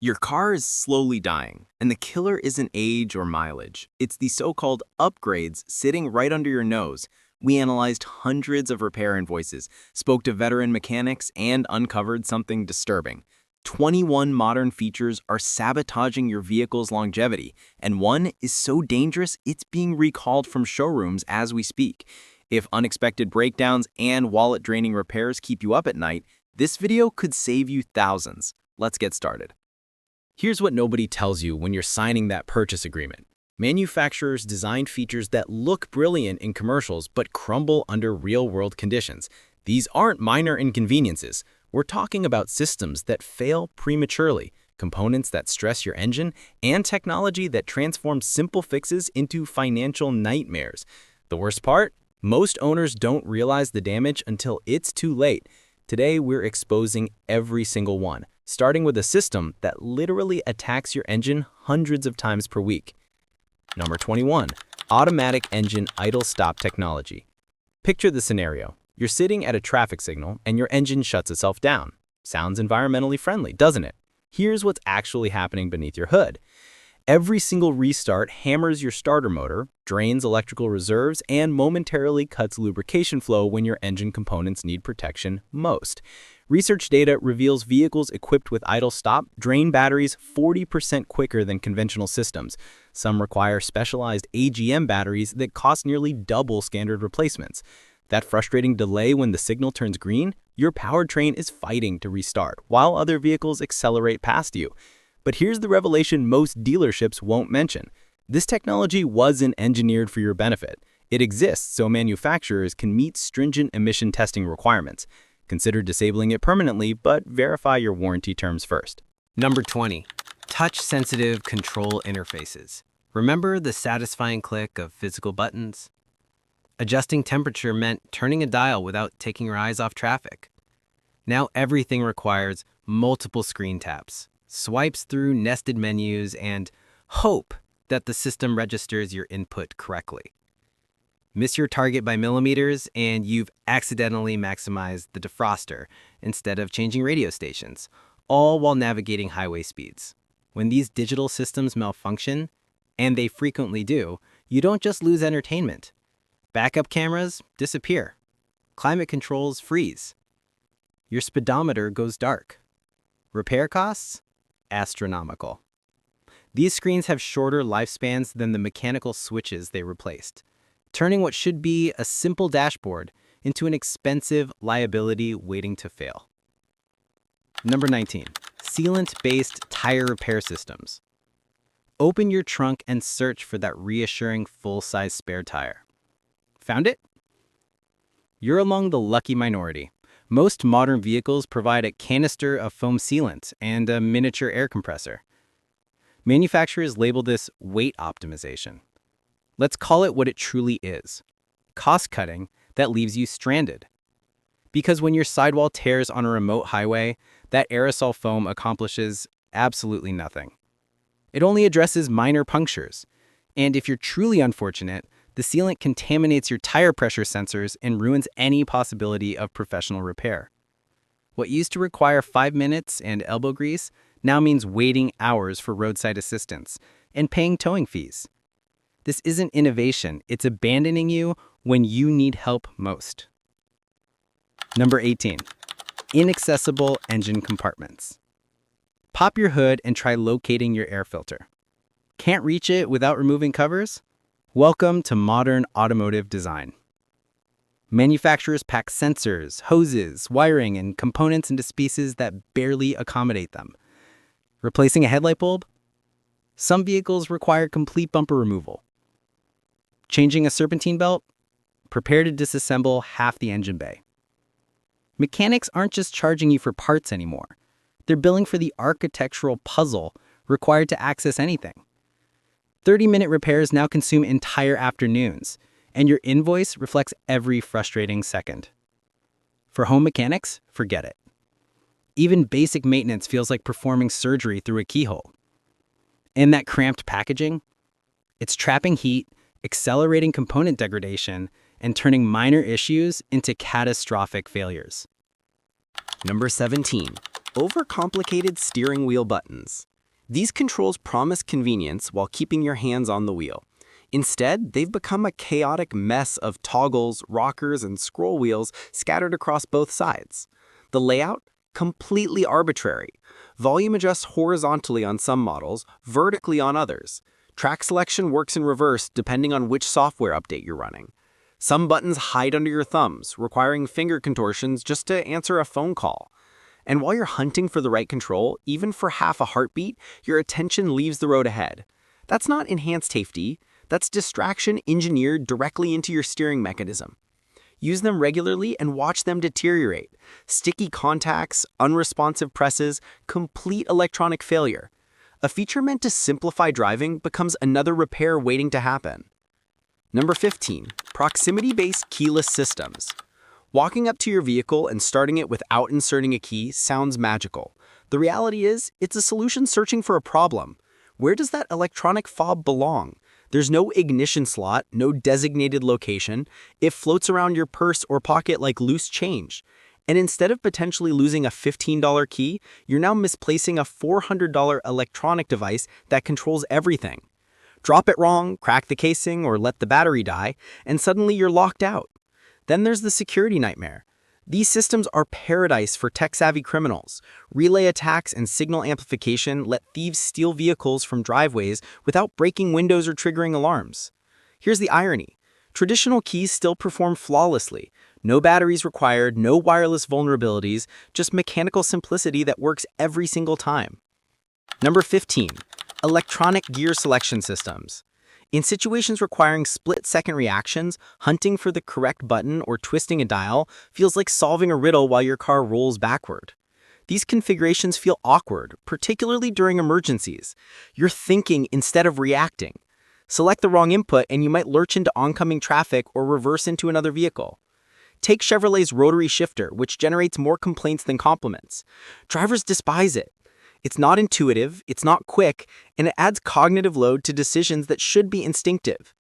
Your car is slowly dying, and the killer isn't age or mileage. It's the so-called upgrades sitting right under your nose. We analyzed hundreds of repair invoices, spoke to veteran mechanics, and uncovered something disturbing. 21 modern features are sabotaging your vehicle's longevity, and one is so dangerous it's being recalled from showrooms as we speak. If unexpected breakdowns and wallet-draining repairs keep you up at night, this video could save you thousands. Let's get started. Here's what nobody tells you when you're signing that purchase agreement. Manufacturers design features that look brilliant in commercials but crumble under real-world conditions. These aren't minor inconveniences. We're talking about systems that fail prematurely, components that stress your engine, and technology that transforms simple fixes into financial nightmares. The worst part? Most owners don't realize the damage until it's too late. Today, we're exposing every single one, starting with a system that literally attacks your engine hundreds of times per week. Number 21, automatic engine idle stop technology. Picture the scenario. You're sitting at a traffic signal and your engine shuts itself down. Sounds environmentally friendly, doesn't it? Here's what's actually happening beneath your hood. Every single restart hammers your starter motor, drains electrical reserves, and momentarily cuts lubrication flow when your engine components need protection most. Research data reveals vehicles equipped with idle stop drain batteries 40% quicker than conventional systems. Some require specialized AGM batteries that cost nearly double standard replacements. That frustrating delay when the signal turns green, your powertrain is fighting to restart, while other vehicles accelerate past you. But here's the revelation most dealerships won't mention. This technology wasn't engineered for your benefit. It exists so manufacturers can meet stringent emission testing requirements. Consider disabling it permanently, but verify your warranty terms first. Number 20, touch-sensitive control interfaces. Remember the satisfying click of physical buttons? Adjusting temperature meant turning a dial without taking your eyes off traffic. Now everything requires multiple screen taps, swipes through nested menus, and hope that the system registers your input correctly. Miss your target by millimeters, and you've accidentally maximized the defroster instead of changing radio stations, all while navigating highway speeds. When these digital systems malfunction, and they frequently do, you don't just lose entertainment. Backup cameras disappear. Climate controls freeze. Your speedometer goes dark. Repair costs? Astronomical. These screens have shorter lifespans than the mechanical switches they replaced, turning what should be a simple dashboard into an expensive liability waiting to fail. Number 19, sealant-based tire repair systems. Open your trunk and search for that reassuring full-size spare tire. Found it? You're among the lucky minority. Most modern vehicles provide a canister of foam sealant and a miniature air compressor. Manufacturers label this weight optimization. Let's call it what it truly is: cost-cutting that leaves you stranded. Because when your sidewall tears on a remote highway, that aerosol foam accomplishes absolutely nothing. It only addresses minor punctures. And if you're truly unfortunate, the sealant contaminates your tire pressure sensors and ruins any possibility of professional repair. What used to require 5 minutes and elbow grease now means waiting hours for roadside assistance and paying towing fees. This isn't innovation, it's abandoning you when you need help most. Number 18, inaccessible engine compartments. Pop your hood and try locating your air filter. Can't reach it without removing covers? Welcome to modern automotive design. Manufacturers pack sensors, hoses, wiring, and components into spaces that barely accommodate them. Replacing a headlight bulb? Some vehicles require complete bumper removal. Changing a serpentine belt? Prepare to disassemble half the engine bay. Mechanics aren't just charging you for parts anymore. They're billing for the architectural puzzle required to access anything. 30-minute repairs now consume entire afternoons, and your invoice reflects every frustrating second. For home mechanics, forget it. Even basic maintenance feels like performing surgery through a keyhole. And that cramped packaging? It's trapping heat, accelerating component degradation, and turning minor issues into catastrophic failures. Number 17. Overcomplicated steering wheel buttons. These controls promise convenience while keeping your hands on the wheel. Instead, they've become a chaotic mess of toggles, rockers, and scroll wheels scattered across both sides. The layout? Completely arbitrary. Volume adjusts horizontally on some models, vertically on others. Track selection works in reverse depending on which software update you're running. Some buttons hide under your thumbs, requiring finger contortions just to answer a phone call. And while you're hunting for the right control, even for half a heartbeat, your attention leaves the road ahead. That's not enhanced safety, that's distraction engineered directly into your steering mechanism. Use them regularly and watch them deteriorate. Sticky contacts, unresponsive presses, complete electronic failure. A feature meant to simplify driving becomes another repair waiting to happen. Number 15, proximity-based keyless systems. Walking up to your vehicle and starting it without inserting a key sounds magical. The reality is, it's a solution searching for a problem. Where does that electronic fob belong? There's no ignition slot, no designated location. It floats around your purse or pocket like loose change. And instead of potentially losing a $15 key, you're now misplacing a $400 electronic device that controls everything. Drop it wrong, crack the casing, or let the battery die, and suddenly you're locked out. Then there's the security nightmare. These systems are paradise for tech-savvy criminals. Relay attacks and signal amplification let thieves steal vehicles from driveways without breaking windows or triggering alarms. Here's the irony. Traditional keys still perform flawlessly. No batteries required, no wireless vulnerabilities, just mechanical simplicity that works every single time. Number 15, electronic gear selection systems. In situations requiring split-second reactions, hunting for the correct button or twisting a dial feels like solving a riddle while your car rolls backward. These configurations feel awkward, particularly during emergencies. You're thinking instead of reacting. Select the wrong input and you might lurch into oncoming traffic or reverse into another vehicle. Take Chevrolet's rotary shifter, which generates more complaints than compliments. Drivers despise it. It's not intuitive, it's not quick, and it adds cognitive load to decisions that should be instinctive.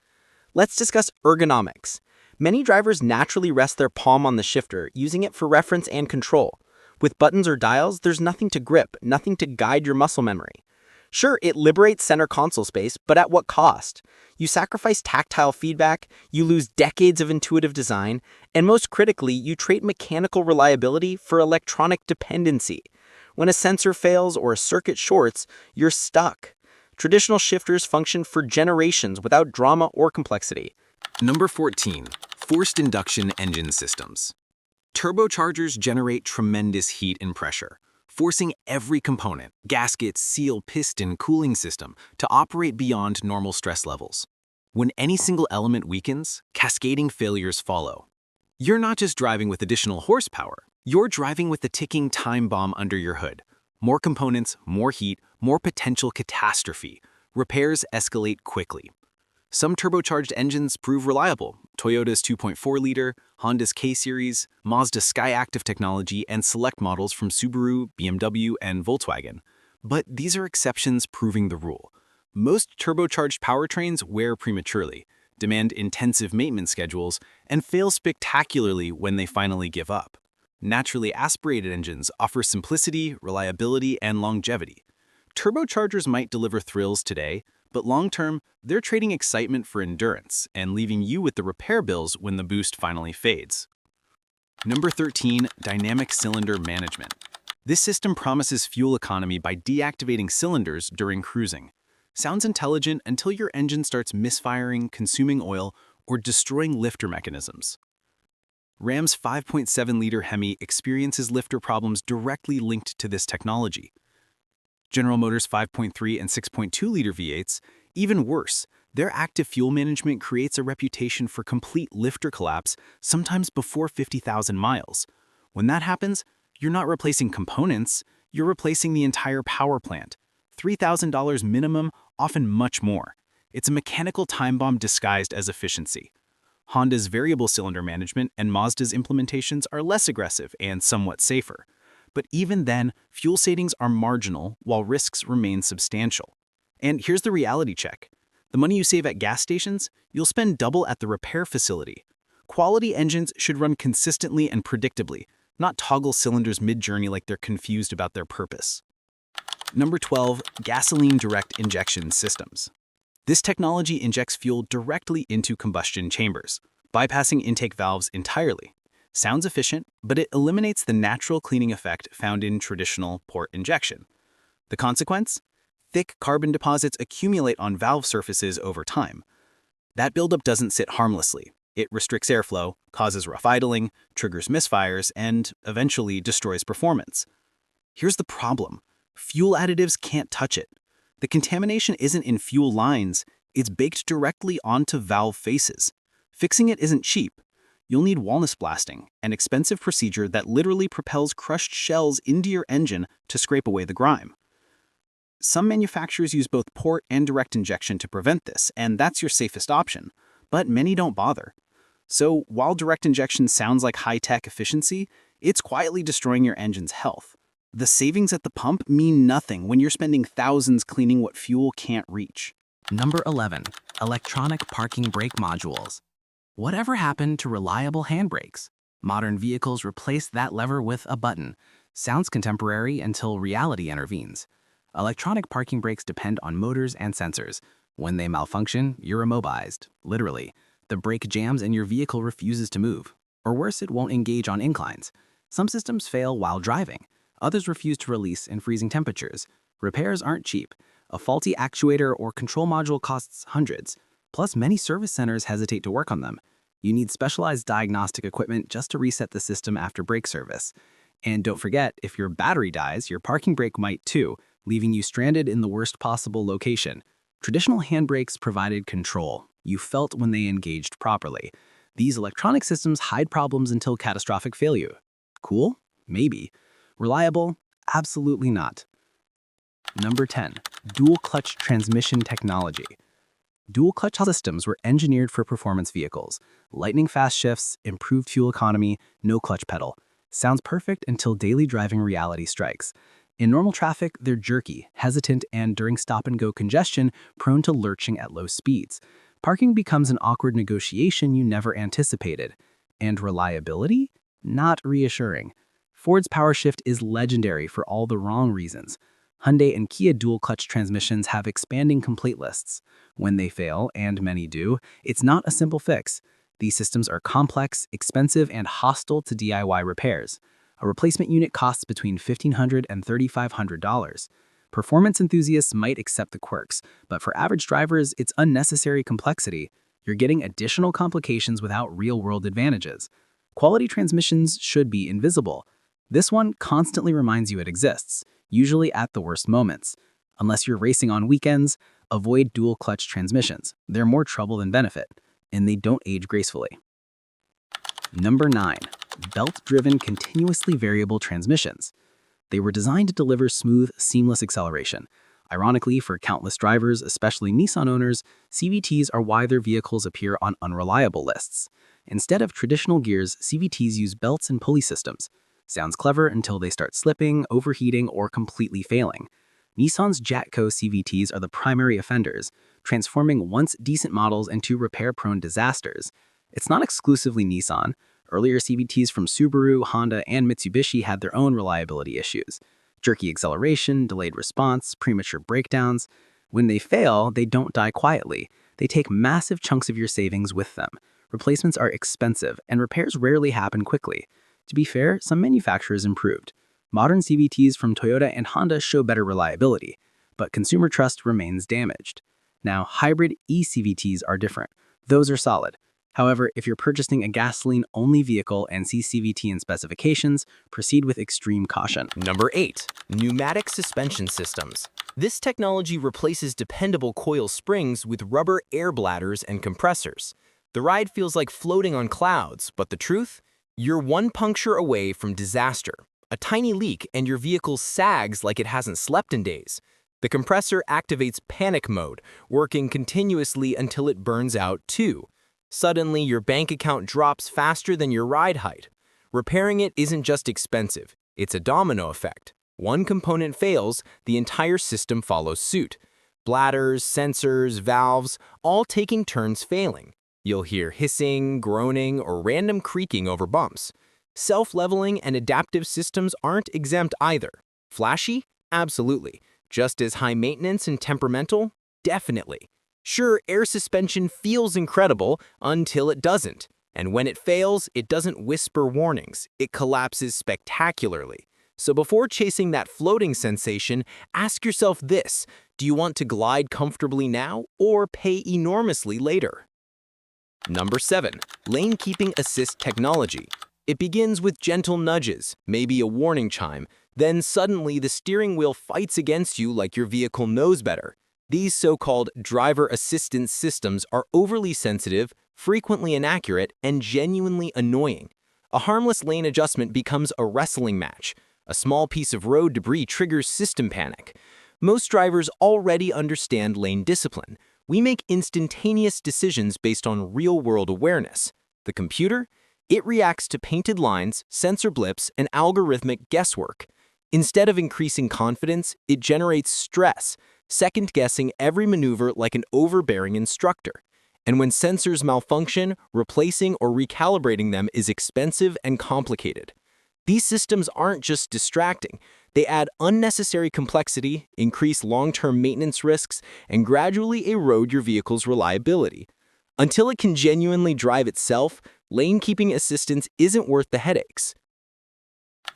Let's discuss ergonomics. Many drivers naturally rest their palm on the shifter, using it for reference and control. With buttons or dials, there's nothing to grip, nothing to guide your muscle memory. Sure, it liberates center console space, but at what cost? You sacrifice tactile feedback, you lose decades of intuitive design, and most critically, you trade mechanical reliability for electronic dependency. When a sensor fails or a circuit shorts, you're stuck. Traditional shifters function for generations without drama or complexity. Number 14, forced induction engine systems. Turbochargers generate tremendous heat and pressure, forcing every component, gasket, seal, piston, cooling system, to operate beyond normal stress levels. When any single element weakens, cascading failures follow. You're not just driving with additional horsepower, you're driving with the ticking time bomb under your hood. More components, more heat, more potential catastrophe. Repairs escalate quickly. Some turbocharged engines prove reliable. Toyota's 2.4-liter, Honda's K-Series, Mazda's Skyactiv technology, and select models from Subaru, BMW, and Volkswagen. But these are exceptions proving the rule. Most turbocharged powertrains wear prematurely, demand intensive maintenance schedules, and fail spectacularly when they finally give up. Naturally aspirated engines offer simplicity, reliability, and longevity. Turbochargers might deliver thrills today, but long-term, they're trading excitement for endurance and leaving you with the repair bills when the boost finally fades. Number 13, dynamic cylinder management. This system promises fuel economy by deactivating cylinders during cruising. Sounds intelligent until your engine starts misfiring, consuming oil, or destroying lifter mechanisms. Ram's 5.7-liter Hemi experiences lifter problems directly linked to this technology. General Motors' 5.3 and 6.2-liter V8s, even worse, their active fuel management creates a reputation for complete lifter collapse, sometimes before 50,000 miles. When that happens, you're not replacing components, you're replacing the entire power plant. $3,000 minimum, often much more. It's a mechanical time bomb disguised as efficiency. Honda's variable cylinder management and Mazda's implementations are less aggressive and somewhat safer. But even then, fuel savings are marginal while risks remain substantial. And here's the reality check. The money you save at gas stations, you'll spend double at the repair facility. Quality engines should run consistently and predictably, not toggle cylinders mid-journey like they're confused about their purpose. Number 12, gasoline direct injection systems. This technology injects fuel directly into combustion chambers, bypassing intake valves entirely. Sounds efficient, but it eliminates the natural cleaning effect found in traditional port injection. The consequence? Thick carbon deposits accumulate on valve surfaces over time. That buildup doesn't sit harmlessly. It restricts airflow, causes rough idling, triggers misfires, and eventually destroys performance. Here's the problem. Fuel additives can't touch it. The contamination isn't in fuel lines, it's baked directly onto valve faces. Fixing it isn't cheap. You'll need walnut blasting, an expensive procedure that literally propels crushed shells into your engine to scrape away the grime. Some manufacturers use both port and direct injection to prevent this, and that's your safest option, but many don't bother. So while direct injection sounds like high-tech efficiency, it's quietly destroying your engine's health. The savings at the pump mean nothing when you're spending thousands cleaning what fuel can't reach. Number 11. Electronic parking brake modules. Whatever happened to reliable handbrakes? Modern vehicles replace that lever with a button. Sounds contemporary until reality intervenes. Electronic parking brakes depend on motors and sensors. When they malfunction, you're immobilized, literally. The brake jams and your vehicle refuses to move. Or worse, it won't engage on inclines. Some systems fail while driving. Others refuse to release in freezing temperatures. Repairs aren't cheap. A faulty actuator or control module costs hundreds. Plus, many service centers hesitate to work on them. You need specialized diagnostic equipment just to reset the system after brake service. And don't forget, if your battery dies, your parking brake might too, leaving you stranded in the worst possible location. Traditional handbrakes provided control. You felt when they engaged properly. These electronic systems hide problems until catastrophic failure. Cool? Maybe. Reliable? Absolutely not. Number 10. Dual clutch transmission technology. Dual clutch systems were engineered for performance vehicles. Lightning fast shifts, improved fuel economy, no clutch pedal. Sounds perfect until daily driving reality strikes. In normal traffic, they're jerky, hesitant, and during stop-and-go congestion, prone to lurching at low speeds. Parking becomes an awkward negotiation you never anticipated. And reliability? Not reassuring. Ford's PowerShift is legendary for all the wrong reasons. Hyundai and Kia dual-clutch transmissions have expanding complaint lists. When they fail, and many do, it's not a simple fix. These systems are complex, expensive, and hostile to DIY repairs. A replacement unit costs between $1,500 and $3,500. Performance enthusiasts might accept the quirks, but for average drivers, it's unnecessary complexity. You're getting additional complications without real-world advantages. Quality transmissions should be invisible. This one constantly reminds you it exists, usually at the worst moments. Unless you're racing on weekends, avoid dual-clutch transmissions. They're more trouble than benefit, and they don't age gracefully. Number 9. Belt-driven continuously variable transmissions. They were designed to deliver smooth, seamless acceleration. Ironically, for countless drivers, especially Nissan owners, CVTs are why their vehicles appear on unreliable lists. Instead of traditional gears, CVTs use belts and pulley systems. Sounds clever until they start slipping, overheating, or completely failing. Nissan's Jatco CVTs are the primary offenders, transforming once decent models into repair-prone disasters. It's not exclusively Nissan. Earlier CVTs from Subaru, Honda, and Mitsubishi had their own reliability issues. Jerky acceleration, delayed response, premature breakdowns. When they fail, they don't die quietly. They take massive chunks of your savings with them. Replacements are expensive, and repairs rarely happen quickly. To be fair, some manufacturers improved. Modern CVTs from Toyota and Honda show better reliability, but consumer trust remains damaged. Now, hybrid e-CVTs are different. Those are solid. However, if you're purchasing a gasoline-only vehicle and see CVT in specifications, proceed with extreme caution. Number 8. Pneumatic suspension systems. This technology replaces dependable coil springs with rubber air bladders and compressors. The ride feels like floating on clouds, but the truth? You're one puncture away from disaster. A tiny leak and your vehicle sags like it hasn't slept in days. The compressor activates panic mode, working continuously until it burns out too. Suddenly, your bank account drops faster than your ride height. Repairing it isn't just expensive, it's a domino effect. One component fails, the entire system follows suit. Bladders, sensors, valves, all taking turns failing. You'll hear hissing, groaning, or random creaking over bumps. Self-leveling and adaptive systems aren't exempt either. Flashy? Absolutely. Just as high maintenance and temperamental? Definitely. Sure, air suspension feels incredible until it doesn't. And when it fails, it doesn't whisper warnings. It collapses spectacularly. So before chasing that floating sensation, ask yourself this: do you want to glide comfortably now or pay enormously later? Number 7. Lane Keeping Assist Technology. It begins with gentle nudges, maybe a warning chime. Then suddenly the steering wheel fights against you like your vehicle knows better. These so-called driver assistance systems are overly sensitive, frequently inaccurate, and genuinely annoying. A harmless lane adjustment becomes a wrestling match. A small piece of road debris triggers system panic. Most drivers already understand lane discipline. We make instantaneous decisions based on real-world awareness. The computer? It reacts to painted lines, sensor blips, and algorithmic guesswork. Instead of increasing confidence, it generates stress, second-guessing every maneuver like an overbearing instructor. And when sensors malfunction, replacing or recalibrating them is expensive and complicated. These systems aren't just distracting. They add unnecessary complexity, increase long-term maintenance risks, and gradually erode your vehicle's reliability. Until it can genuinely drive itself, lane-keeping assistance isn't worth the headaches.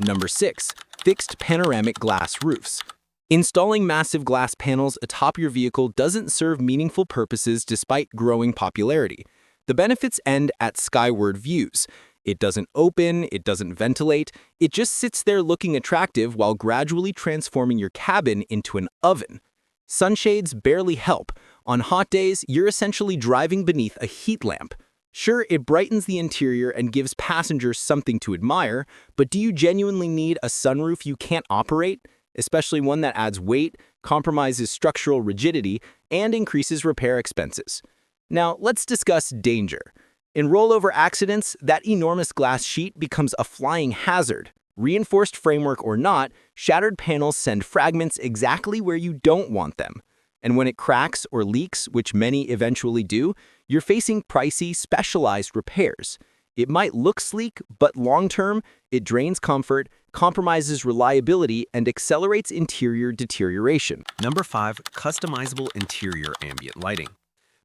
Number 6. Fixed panoramic glass roofs. Installing massive glass panels atop your vehicle doesn't serve meaningful purposes despite growing popularity. The benefits end at skyward views. It doesn't open, it doesn't ventilate, it just sits there looking attractive while gradually transforming your cabin into an oven. Sunshades barely help. On hot days, you're essentially driving beneath a heat lamp. Sure, it brightens the interior and gives passengers something to admire, but do you genuinely need a sunroof you can't operate? Especially one that adds weight, compromises structural rigidity, and increases repair expenses. Now, let's discuss danger. In rollover accidents, that enormous glass sheet becomes a flying hazard. Reinforced framework or not, shattered panels send fragments exactly where you don't want them. And when it cracks or leaks, which many eventually do, you're facing pricey, specialized repairs. It might look sleek, but long-term, it drains comfort, compromises reliability, and accelerates interior deterioration. Number 5. Customizable interior ambient lighting.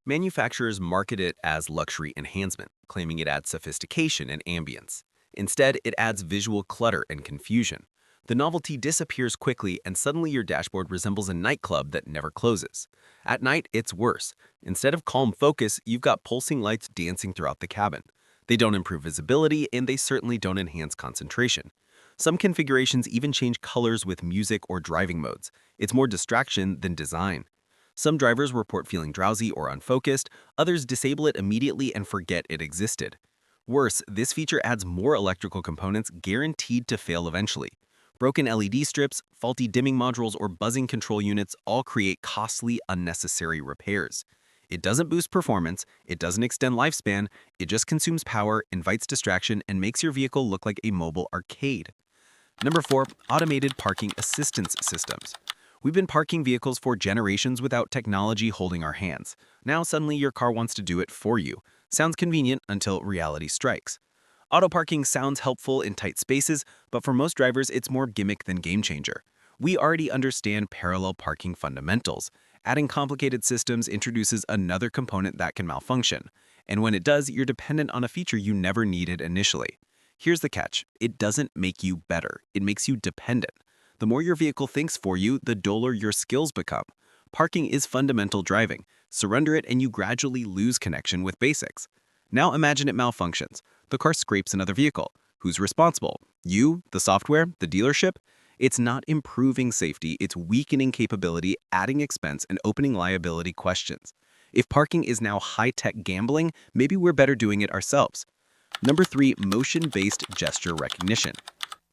Manufacturers market it as luxury enhancement, claiming it adds sophistication and ambience. Instead, it adds visual clutter and confusion. The novelty disappears quickly, and suddenly your dashboard resembles a nightclub that never closes. At night, it's worse. Instead of calm focus, you've got pulsing lights dancing throughout the cabin. They don't improve visibility, and they certainly don't enhance concentration. Some configurations even change colors with music or driving modes. It's more distraction than design. Some drivers report feeling drowsy or unfocused, others disable it immediately and forget it existed. Worse, this feature adds more electrical components guaranteed to fail eventually. Broken LED strips, faulty dimming modules, or buzzing control units all create costly, unnecessary repairs. It doesn't boost performance, it doesn't extend lifespan, it just consumes power, invites distraction, and makes your vehicle look like a mobile arcade. Number 4. Automated parking assistance systems. We've been parking vehicles for generations without technology holding our hands. Now suddenly your car wants to do it for you. Sounds convenient until reality strikes. Auto parking sounds helpful in tight spaces, but for most drivers it's more gimmick than game changer. We already understand parallel parking fundamentals. Adding complicated systems introduces another component that can malfunction. And when it does, you're dependent on a feature you never needed initially. Here's the catch. It doesn't make you better. It makes you dependent. The more your vehicle thinks for you, the duller your skills become. Parking is fundamental driving. Surrender it and you gradually lose connection with basics. Now imagine it malfunctions. The car scrapes another vehicle. Who's responsible? You, the software, the dealership? It's not improving safety, it's weakening capability, adding expense, and opening liability questions. If parking is now high-tech gambling, maybe we're better doing it ourselves. Number 3. Motion-based gesture recognition.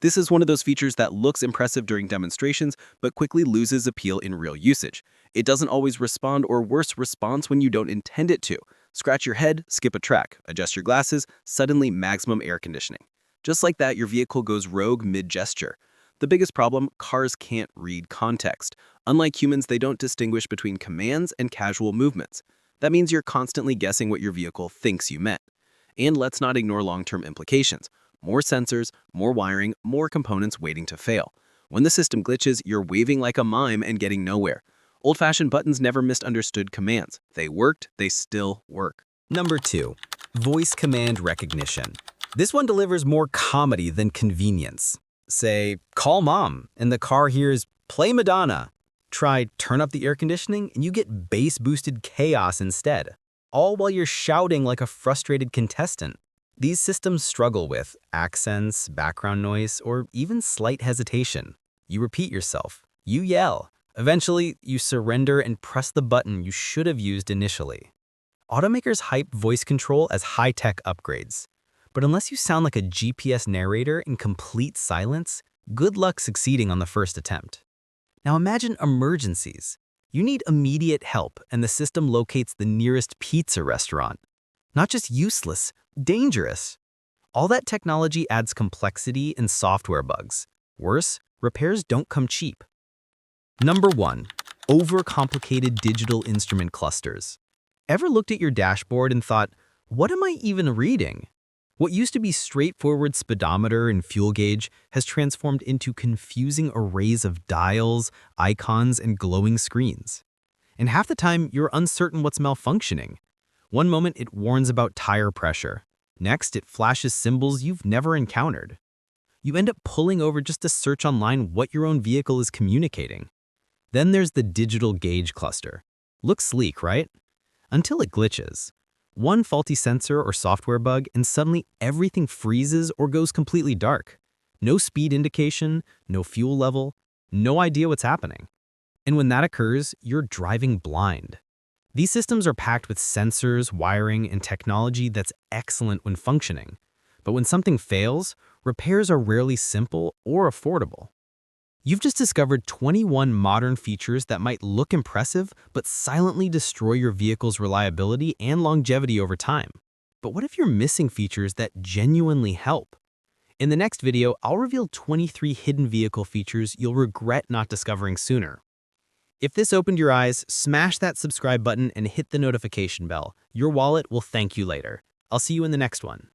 This is one of those features that looks impressive during demonstrations, but quickly loses appeal in real usage. It doesn't always respond, or worse, responds when you don't intend it to. Scratch your head, skip a track, adjust your glasses, suddenly maximum air conditioning. Just like that, your vehicle goes rogue mid-gesture. The biggest problem, cars can't read context. Unlike humans, they don't distinguish between commands and casual movements. That means you're constantly guessing what your vehicle thinks you meant. And let's not ignore long-term implications. More sensors, more wiring, more components waiting to fail. When the system glitches, you're waving like a mime and getting nowhere. Old-fashioned buttons never misunderstood commands. They worked, they still work. Number 2. Voice command recognition. This one delivers more comedy than convenience. Say, call mom, and the car hears, play Madonna. Try turn up the air conditioning, and you get bass-boosted chaos instead, all while you're shouting like a frustrated contestant. These systems struggle with accents, background noise, or even slight hesitation. You repeat yourself. You yell. Eventually, you surrender and press the button you should have used initially. Automakers hype voice control as high-tech upgrades. But unless you sound like a GPS narrator in complete silence, good luck succeeding on the first attempt. Now imagine emergencies. You need immediate help, and the system locates the nearest pizza restaurant. Not just useless, dangerous. All that technology adds complexity and software bugs. Worse, repairs don't come cheap. Number 1. Overcomplicated digital instrument clusters. Ever looked at your dashboard and thought, what am I even reading? What used to be straightforward speedometer and fuel gauge has transformed into confusing arrays of dials, icons, and glowing screens. And half the time, you're uncertain what's malfunctioning. One moment, it warns about tire pressure. Next, it flashes symbols you've never encountered. You end up pulling over just to search online what your own vehicle is communicating. Then there's the digital gauge cluster. Looks sleek, right? Until it glitches. One faulty sensor or software bug, and suddenly everything freezes or goes completely dark. No speed indication, no fuel level, no idea what's happening. And when that occurs, you're driving blind. These systems are packed with sensors, wiring, and technology that's excellent when functioning. But when something fails, repairs are rarely simple or affordable. You've just discovered 21 modern features that might look impressive, but silently destroy your vehicle's reliability and longevity over time. But what if you're missing features that genuinely help? In the next video, I'll reveal 23 hidden vehicle features you'll regret not discovering sooner. If this opened your eyes, smash that subscribe button and hit the notification bell. Your wallet will thank you later. I'll see you in the next one.